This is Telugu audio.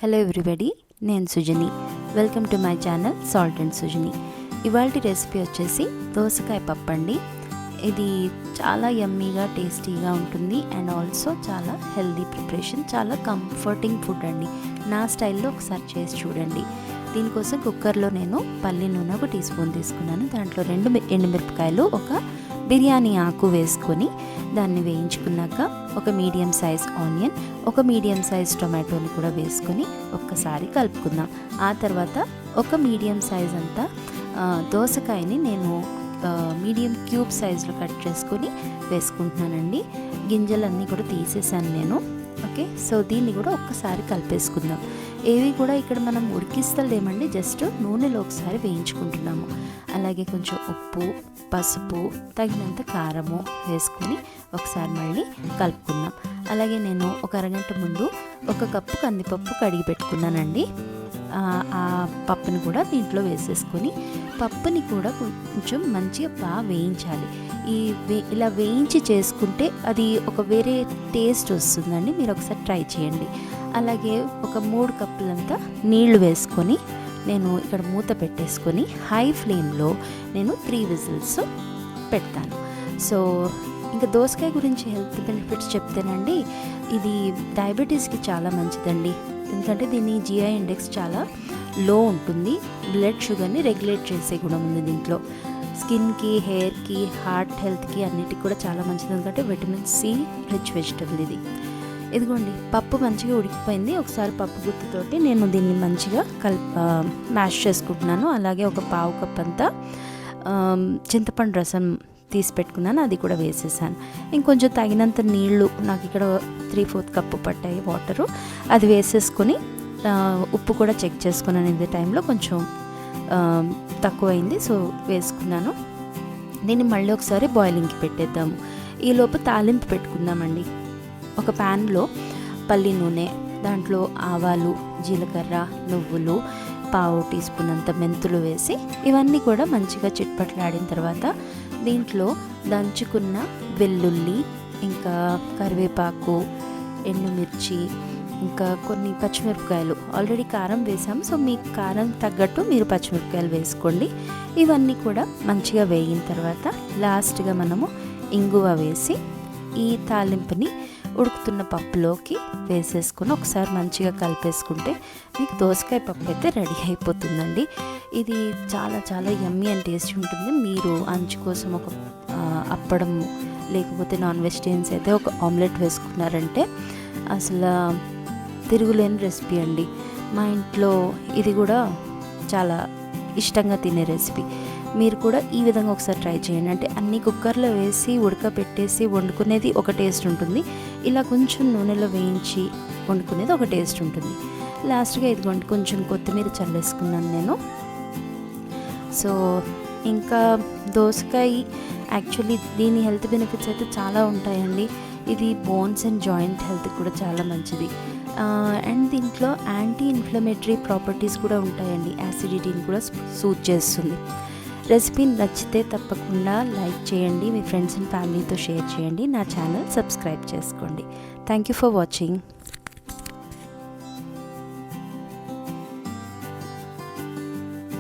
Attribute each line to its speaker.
Speaker 1: హలో ఎవ్రీబడి, నేను Sujani. Welcome to my channel salt and Sujani. ఇవాల్టి రెసిపీ వచ్చేసి దోసకాయ పప్పు అండి. ఇది చాలా యమ్మీగా టేస్టీగా ఉంటుంది అండ్ ఆల్సో చాలా హెల్దీ ప్రిపరేషన్, చాలా కంఫర్టింగ్ ఫుడ్ అండి. నా స్టైల్లో ఒకసారి చేసి చూడండి. దీనికోసం కుక్కర్లో నేను పల్లి నూనె 1 టీ స్పూన్ తీసుకున్నాను. దాంట్లో 2 ఎండుమిరపకాయలు, ఒక బిర్యానీ ఆకు వేసుకొని దాన్ని వేయించుకున్నాక ఒక మీడియం సైజ్ ఆనియన్, ఒక మీడియం సైజ్ టొమాటోని కూడా వేసుకొని ఒక్కసారి కలుపుకుందాం. ఆ తర్వాత ఒక మీడియం సైజ్ అంతా దోసకాయని నేను మీడియం క్యూబ్ సైజులో కట్ చేసుకొని వేసుకుంటున్నానండి. గింజలన్నీ కూడా తీసేసాను నేను. ఓకే, సో దీన్ని కూడా ఒక్కసారి కలిపేసుకుందాం. ఏవి కూడా ఇక్కడ మనం ఉడికిస్తలేమండి, జస్ట్ నూనెలో ఒకసారి వేయించుకుంటున్నాము. అలాగే కొంచెం ఉప్పు, పసుపు, తగినంత కారము వేసుకొని ఒకసారి మళ్ళీ కలుపుకుందాం. అలాగే నేను ఒక అరగంట ముందు 1 కప్పు కందిపప్పు కడిగి పెట్టుకున్నానండి. ఆ పప్పుని కూడా దీంట్లో వేసేసుకొని పప్పుని కూడా కొంచెం మంచిగా బాగా వేయించాలి. ఇలా వేయించి చేసుకుంటే అది ఒక వేరే టేస్ట్ వస్తుందండి. మీరు ఒకసారి ట్రై చేయండి. అలాగే ఒక 3 కప్పులంతా నీళ్లు వేసుకొని నేను ఇక్కడ మూత పెట్టేసుకొని హై ఫ్లేమ్లో నేను 3 విజిల్స్ పెడతాను. సో ఇంకా దోసకాయ గురించి హెల్త్ బెనిఫిట్స్ చెప్తేనండి, ఇది డయాబెటీస్కి చాలా మంచిదండి. ఎందుకంటే దీని జిఐ ఇండెక్స్ చాలా లో ఉంటుంది. బ్లడ్ షుగర్ని రెగ్యులేట్ చేసే గుణం ఉంది దీంట్లో. స్కిన్కి, హెయిర్కి, హార్ట్ హెల్త్కి అన్నిటికి కూడా చాలా మంచిది. ఎందుకంటే విటమిన్ సి రిచ్ వెజిటబుల్ ఇది. ఇదిగోండి, పప్పు మంచిగా ఉడికిపోయింది. ఒకసారి పప్పు గుత్తుతోటి నేను దీన్ని మంచిగా మ్యాష్ చేసుకుంటున్నాను. అలాగే ఒక పావు కప్ అంతా చింతపండు రసం తీసి పెట్టుకున్నాను, అది కూడా వేసేసాను. ఇంకొంచెం తగినంత నీళ్లు, నాకు ఇక్కడ 3/4 కప్పు పట్టాయి వాటరు, అది వేసేసుకొని ఉప్పు కూడా చెక్ చేసుకున్నాను. ఇదే టైంలో కొంచెం తక్కువైంది, సో వేసుకున్నాను. దీన్ని మళ్ళీ ఒకసారి బాయిలింగ్కి పెట్టేద్దాము. ఈలోపు తాలింపు పెట్టుకుందామండి. ఒక ప్యాన్లో పల్లి నూనె, దాంట్లో ఆవాలు, జీలకర్ర, నువ్వులు, పావు టీ స్పూన్ అంత మెంతులు వేసి ఇవన్నీ కూడా మంచిగా చిట్పట్లాడిన తర్వాత దీంట్లో దంచుకున్న వెల్లుల్లి, ఇంకా కరివేపాకు, ఎండుమిర్చి, ఇంకా కొన్ని పచ్చిమిరపకాయలు, ఆల్రెడీ కారం వేసాము, సో మీ కారం తగ్గట్టు మీరు పచ్చిమిరపకాయలు వేసుకోండి. ఇవన్నీ కూడా మంచిగా వేగిన తర్వాత లాస్ట్గా మనము ఇంగువ వేసి ఈ తాలింపుని ఉడుకుతున్న పప్పులోకి వేసేసుకొని ఒకసారి మంచిగా కలిపేసుకుంటే మీకు దోసకాయ పప్పు అయితే రెడీ అయిపోతుందండి. ఇది చాలా చాలా యమ్మీ అండ్ టేస్టీ ఉంటుంది. మీరు అంచు కోసం ఒక అప్పడం, లేకపోతే నాన్ వెజిటేరియన్స్ అయితే ఒక ఆమ్లెట్ వేసుకున్నారంటే అసలు తిరుగులేని రెసిపీ అండి. మా ఇంట్లో ఇది కూడా చాలా ఇష్టంగా తినే రెసిపీ. మీరు కూడా ఈ విధంగా ఒకసారి ట్రై చేయండి. అంటే అన్ని కుక్కర్లో వేసి ఉడకపెట్టేసి వండుకునేది ఒక టేస్ట్ ఉంటుంది, ఇలా కొంచెం నూనెలో వేయించి వండుకునేది ఒక టేస్ట్ ఉంటుంది. లాస్ట్గా ఇదిగోండి కొంచెం కొత్తిమీర చల్లేసుకున్నాను నేను. సో ఇంకా దోసకాయ యాక్చువల్లీ దీని హెల్త్ బెనిఫిట్స్ అయితే చాలా ఉంటాయండి. ఇది బోన్స్ అండ్ జాయింట్ హెల్త్కి కూడా చాలా మంచిది. అండ్ దీంట్లో యాంటీ ఇన్ఫ్లమేటరీ ప్రాపర్టీస్ కూడా ఉంటాయండి. యాసిడిటీని కూడా సూట్ చేస్తుంది. రెసిపీ నచ్చితే తప్పకుండా లైక్ చేయండి, మీ ఫ్రెండ్స్ అండ్ ఫ్యామిలీతో షేర్ చేయండి, నా ఛానల్ సబ్స్క్రైబ్ చేసుకోండి. Thank you for watching.